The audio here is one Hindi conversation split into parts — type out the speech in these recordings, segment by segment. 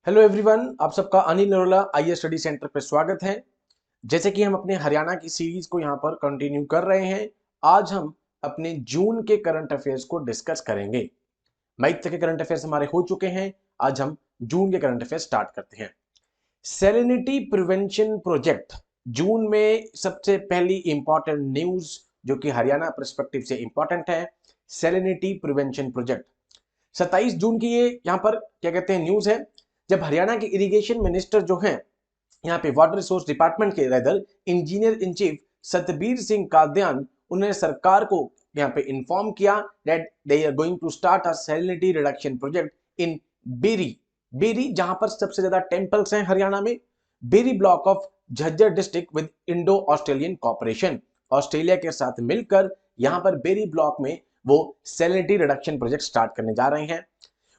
हेलो एवरीवन, आप सबका Anil Narola IAS study centre पे स्वागत है। जैसे कि हम अपने हरियाणा की सीरीज को यहाँ पर कंटिन्यू कर रहे हैं, आज हम अपने जून के करंट अफेयर्स को डिस्कस करेंगे। मई तक के करंट अफेयर्स हमारे हो चुके हैं, आज हम जून के करंट अफेयर्स स्टार्ट करते हैं। सैलिनिटी प्रिवेंशन प्रोजेक्ट, जून में सबसे पहली इंपॉर्टेंट न्यूज जो कि हरियाणा पर्सपेक्टिव से इंपॉर्टेंट है। सैलिनिटी प्रिवेंशन प्रोजेक्ट 27 जून की ये यहाँ पर क्या कहते हैं न्यूज है, जब हरियाणा के इरिगेशन मिनिस्टर जो हैं यहाँ पे वाटर रिसोर्स डिपार्टमेंट के rather engineer in chief Satbir Singh Kadyan, उन्होंने सरकार को यहाँ पे इन्फॉर्म किया that they are going to start a salinity reduction project in Beri. Beri जहां पर सबसे ज्यादा टेम्पल्स हैं हरियाणा में, Beri block of Jhajjar district with Indo Australian corporation, Australia के साथ मिलकर यहाँ पर बेरी ब्लॉक में वो सैलिनिटी रिडक्शन प्रोजेक्ट स्टार्ट करने जा रहे हैं।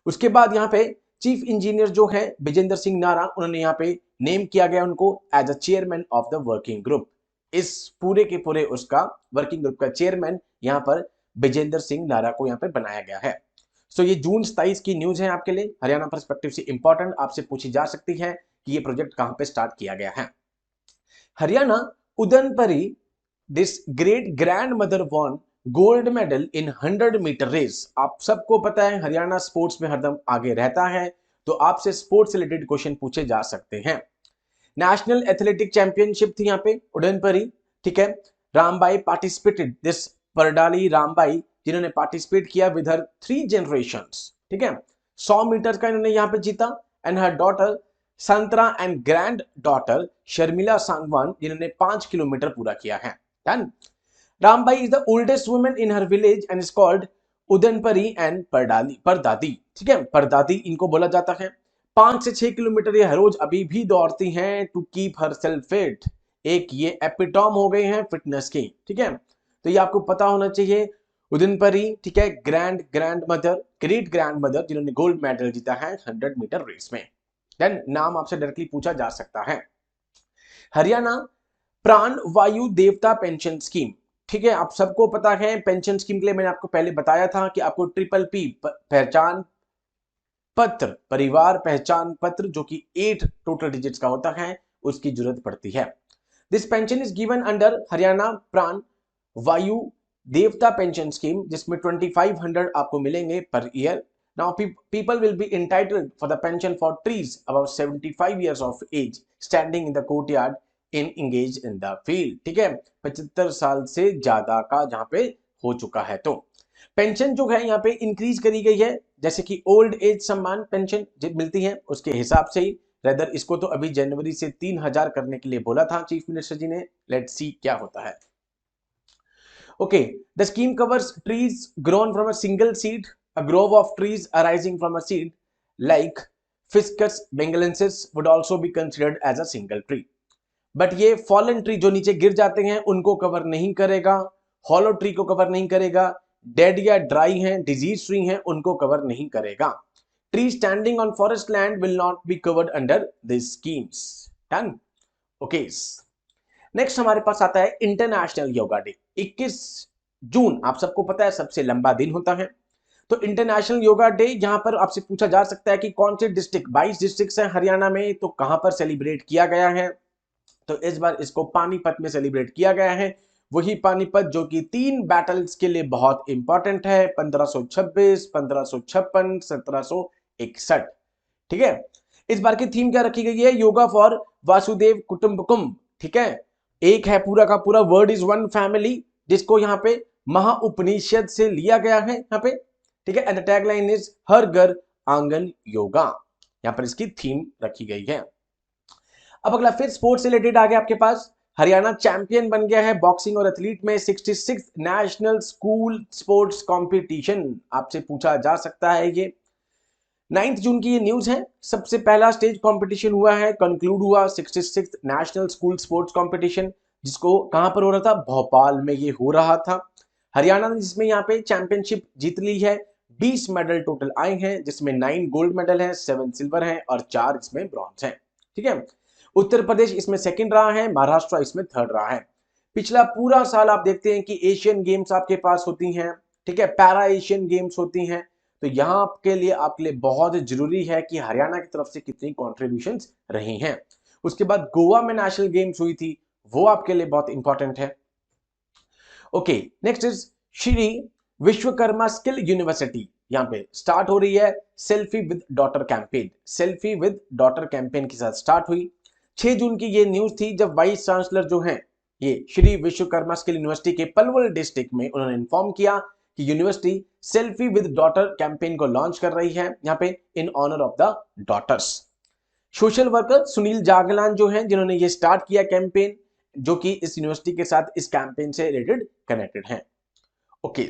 उसके बाद यहाँ पे चीफ इंजीनियर जो है विजेंद्र सिंह नारा, उन्होंने यहाँ पे नेम किया गया उनको as a chairman of the working group. इस पूरे के पूरे उसका वर्किंग ग्रुप का चेयरमैन यहाँ पर विजेंद्र सिंह नारा को यहाँ पे बनाया गया है। सो ये जून 27 की न्यूज है आपके लिए, हरियाणा पर्सपेक्टिव से इंपॉर्टेंट, आपसे पूछी जा सकती है कि ये प्रोजेक्ट कहां पे स्टार्ट किया गया है। Haryana Udanpari, this great grandmother won gold medal in 100 metre race. आप सबको पता है हरियाणा स्पोर्ट्स में हरदम आगे रहता है, तो आपसे स्पोर्ट्स से रिलेटेड क्वेश्चन पूछे जा सकते हैं। नेशनल एथलेटिक चैंपियनशिप थी यहाँ पे उदनपरी, ठीक है। रामबाई पार्टिसिपेटेड, दिस परडाली रामबाई जिन्होंने पार्टिसिपेट किया विद हर 3 जनरेशंस, ठीक है। 100 मीटर का इन्होंने यहाँ पे जीता, and her daughter Santra and granddaughter Sharmila Sangwan जिन्होंने 5 किलोमीटर पूरा किया है। Done. Rambai is the oldest women in her village and is called Udanpari and परदादी, ठीक है, परदादी इनको बोला जाता है। 5 से 6 किलोमीटर ये हर रोज अभी भी दौड़ती हैं to keep herself fit. एक ये एपिटॉम हो गए हैं फिटनेस की, ठीक है। तो ये आपको पता होना चाहिए। उदनपरी, ठीक है, grand mother, great grand mother जिन्होंने गोल्ड मेडल जीता है 100 मीटर रेस में। देन नाम आपसे डायरेक्टली पूछा जा सकता है। हरियाणा प्राण वायु देवता पेंशन स्कीम, ठीक है, आप सबको पता है पेंशन स्कीम के लिए मैंने आपको पहले बताया था कि आपको PPP पहचान पत्र, परिवार पहचान पत्र, जो कि 8 टोटल डिजिट्स का होता है, उसकी जरूरत पड़ती है। This pension is given under Haryana प्राण वायु देवता पेंशन स्कीम, जिसमें 2500 आपको मिलेंगे per year. Now people will be entitled for the pension for trees about 75 years of age standing in the courtyard in engage in the field, ठीक है, 75 साल से ज्यादा का जहां पे हो चुका है। तो पेंशन जो है यहाँ पे इंक्रीज करी गई है, जैसे कि ओल्ड एज सम्मान पेंशन मिलती है उसके हिसाब से ही। रेदर इसको तो अभी जनवरी से 3000 करने के लिए बोला था चीफ मिनिस्टर जी ने, लेट्स सी क्या होता है। Okay, the scheme covers trees grown from a single seed, a grove of trees arising from a seed like ficus benghalensis would also be considered as a single tree. But ये फॉलन ट्री जो नीचे गिर जाते हैं उनको कवर नहीं करेगा, हॉलो ट्री को कवर नहीं करेगा, डेड या ड्राई हैं, डिजीज ट्री हैं, उनको कवर नहीं करेगा। Tree standing on forest land will not be covered under this schemes. Done. Okay, next हमारे पास आता है इंटरनेशनल योगा डे। 21 जून आप सबको पता है सबसे लंबा दिन होता है, तो इंटरनेशनल योगा डे यहां पर आपसे पूछा जा सकता है कि कौन से डिस्ट्रिक्ट, 22 डिस्ट्रिक्ट हैं हरियाणा में, तो कहां पर सेलिब्रेट किया गया है। तो इस बार इसको पानीपत में सेलिब्रेट किया गया है, वही पानीपत जो कि 3 बैटल्स के लिए बहुत इंपॉर्टेंट है, 1526, 1556, 1761, ठीक है। इस बार की थीम क्या रखी गई है, योगा फॉर वासुदेव कुटुंबकम, ठीक है। एक है पूरा का पूरा वर्ड इज वन फैमिली, जिसको यहाँ पे महाउपनिषद से लिया गया है यहाँ पे, ठीक है। एंड द टैगलाइन इज हर घर आंगन योगा, यहाँ पर इसकी थीम रखी गई है। अब अगला फिर स्पोर्ट्स से रिलेटेड आ गया आपके पास। हरियाणा चैंपियन बन गया है बॉक्सिंग और एथलीट में 66 नेशनल स्कूल स्पोर्ट्स कंपटीशन, आपसे पूछा जा सकता है ये। 9 जून की ये न्यूज है, सबसे पहला स्टेज कंपटीशन हुआ है, कंक्लूड हुआ 66 नेशनल स्कूल स्पोर्ट्स कंपटीशन, जिसको कहां पर हो रहा था, भोपाल में ये हो रहा था। हरियाणा ने जिसमें यहाँ पे चैंपियनशिप जीत ली है, 20 मेडल टोटल आए हैं, जिसमें 9 गोल्ड मेडल हैं, 7 सिल्वर हैं और 4 इसमें ब्रॉन्ज हैं, ठीक है। उत्तर प्रदेश इसमें सेकंड रहा है, महाराष्ट्र इसमें थर्ड रहा है। पिछला पूरा साल आप देखते हैं कि एशियन गेम्स आपके पास होती हैं, ठीक है, पैरा एशियन गेम्स होती हैं, तो यहाँ आपके लिए बहुत जरूरी है कि हरियाणा की तरफ से कितनी कॉन्ट्रीब्यूशंस रही हैं। उसके बाद गोवा में नेशनल गेम्स हुई थी, वो आपके लिए बहुत इंपॉर्टेंट है। Okay, next is Shri Vishwakarma skill university, यहाँ पे स्टार्ट हो रही है selfie with daughter campaign. Selfie with daughter campaign के साथ स्टार्ट हुई। 6 जून की ये न्यूज थी जब वाइस चांसलर जो हैं ये श्री विश्वकर्मा स्किल यूनिवर्सिटी के पलवल डिस्ट्रिक्ट में उन्होंने इन्फॉर्म किया कि university selfie with daughter campaign को लॉन्च कर रही है, यहाँ पे in honour of the daughters. Social worker Sunil Jaglan जो हैं जिन्होंने ये स्टार्ट किया कैंपेन, जो कि इस यूनिवर्सिटी के साथ इस कैंपेन से रिलेटेड कनेक्टेड हैं। ओके,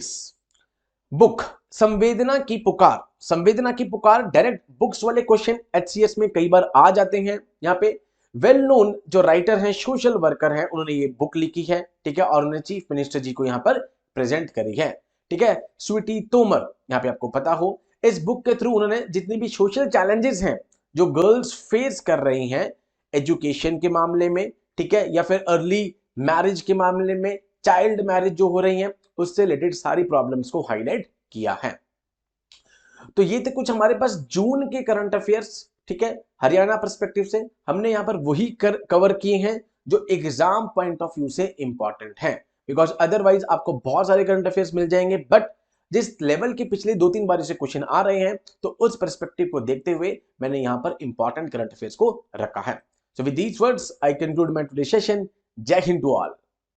बुक संवेदना की पुकार। संवेदना की पुकार डायरेक्ट बुक्स वाले क्वेश्चन एचसीएस में कई बार आ जाते हैं। यहाँ पे वेल नोन जो राइटर हैं, सोशल वर्कर हैं, उन्होंने ये बुक लिखी है, ठीक है, और उन्होंने चीफ मिनिस्टर जी को यहाँ पर प्रेजेंट करी है, ठीक है। स्वीटी तोमर, यहाँ पे आपको पता हो, इस बुक के थ्रू उन्होंने जितनी भी सोशल चैलेंजेस हैं जो गर्ल्स फेस कर रही हैं एजुकेशन के मामले में, ठीक है, या फिर अर्ली मैरिज के मामले में, चाइल्ड मैरिज जो हो रही है, उससे रिलेटेड सारी प्रॉब्लम्स को हाईलाइट किया है। तो ये थे कुछ हमारे पास जून के करंट अफेयर्स, ठीक है। हरियाणा पर्सपेक्टिव से हमने यहां पर वही कवर किए हैं जो एग्जाम पॉइंट ऑफ व्यू से इंपॉर्टेंट है, बिकॉज अदरवाइज आपको बहुत सारे करंट अफेयर्स मिल जाएंगे, बट जिस लेवल के पिछले 2-3 बार से क्वेश्चन आ रहे हैं तो उस पर्सपेक्टिव को देखते हुए मैंने यहां पर इंपॉर्टेंट करंट अफेयर्स को रखा है। So with these words I conclude my today session. जय हिंद टू ऑल।